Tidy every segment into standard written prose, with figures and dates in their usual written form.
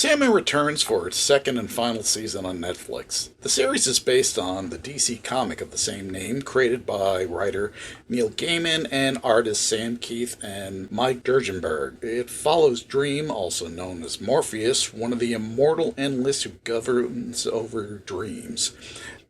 Sandman returns for its second and final season on Netflix. The series is based on the DC comic of the same name, created by writer Neil Gaiman and artists Sam Keith and Mike Dergenberg. It follows Dream, also known as Morpheus, one of the immortal endless who governs over dreams.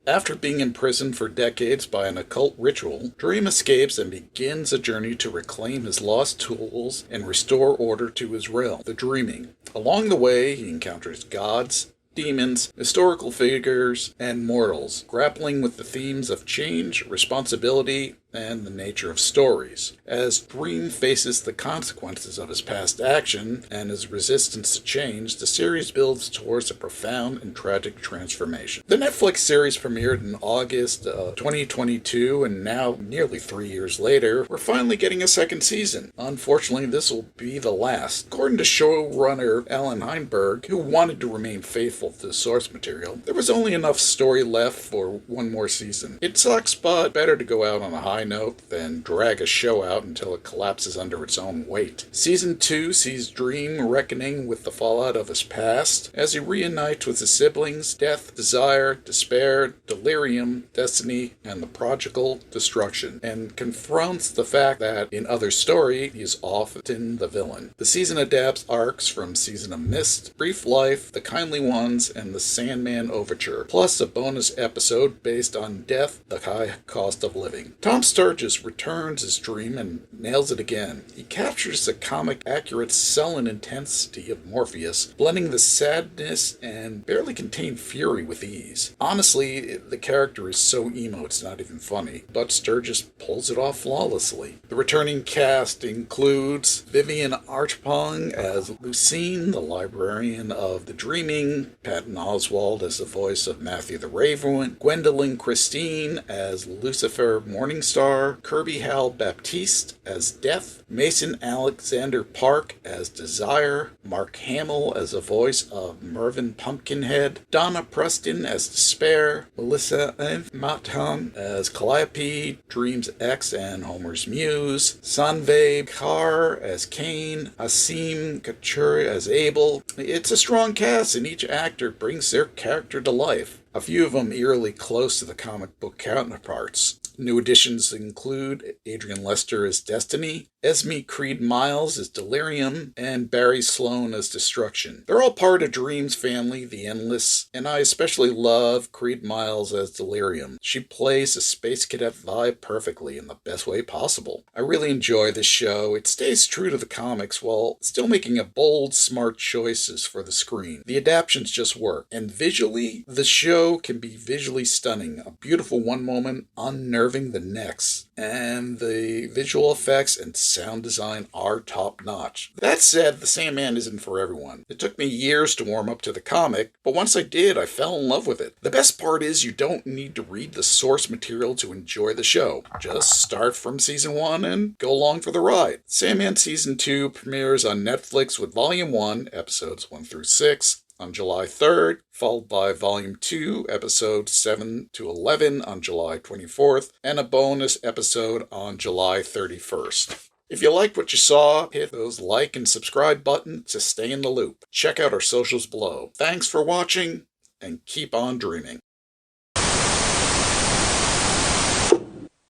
After being imprisoned for decades by an occult ritual, Dream escapes and begins a journey to reclaim his lost tools and restore order to his realm, the Dreaming. Along the way, he encounters gods, demons, historical figures, and mortals, grappling with the themes of change, responsibility, and the nature of stories. As Dream faces the consequences of his past action and his resistance to change, the series builds towards a profound and tragic transformation. The Netflix series premiered in August 2022, and now, nearly 3 years later, we're finally getting a second season. Unfortunately, this will be the last. According to showrunner Alan Heinberg, who wanted to remain faithful to the source material, there was only enough story left for one more season. It sucks, but better to go out on a high note than drag a show out until it collapses under its own weight. Season 2 sees Dream reckoning with the fallout of his past as he reunites with his siblings, death, desire, despair, delirium, destiny, and the prodigal destruction, and confronts the fact that, in other story, he is often the villain. The season adapts arcs from Season of Mist, Brief Life, The Kindly Ones, and the Sandman Overture, plus a bonus episode based on Death, the High Cost of Living. Tom Sturges returns as Dream and nails it again. He captures the comic-accurate sullen intensity of Morpheus, blending the sadness and barely contained fury with ease. Honestly, the character is so emo it's not even funny, but Sturges pulls it off flawlessly. The returning cast includes Vivian Archpong as Lucine, the librarian of the Dreaming, Patton Oswalt as the voice of Matthew the Raven, Gwendolyn Christine as Lucifer Morningstar, Kirby Hal Baptiste as Death, Mason Alexander Park as Desire, Mark Hamill as the voice of Mervyn Pumpkinhead, Donna Preston as Despair, Melissa Matan as Calliope, Dream's ex and Homer's muse, Sanve Kar as Cain, Asim Kachuri as Abel. It's a strong cast, and each actor brings their character to life. A few of them eerily close to the comic book counterparts. New additions include Adrian Lester as Destiny, Esme Creed Miles as Delirium, and Barry Sloan as Destruction. They're all part of Dream's family, The Endless, and I especially love Creed Miles as Delirium. She plays the space cadet vibe perfectly in the best way possible. I really enjoy this show. It stays true to the comics while still making a bold, smart choices for the screen. The adaptations just work, and visually, the show can be visually stunning. A beautiful one moment, unnerving the next, and the visual effects and sound design are top-notch. That said, The Sandman isn't for everyone. It took me years to warm up to the comic, but once I did, I fell in love with it. The best part is you don't need to read the source material to enjoy the show. Just start from Season 1 and go along for the ride. Sandman Season 2 premieres on Netflix with Volume 1, Episodes 1 through 6, on July 3rd, followed by Volume 2, Episodes 7 to 11 on July 24th, and a bonus episode on July 31st. If you liked what you saw, hit those like and subscribe buttons to stay in the loop. Check out our socials below. Thanks for watching, and keep on dreaming.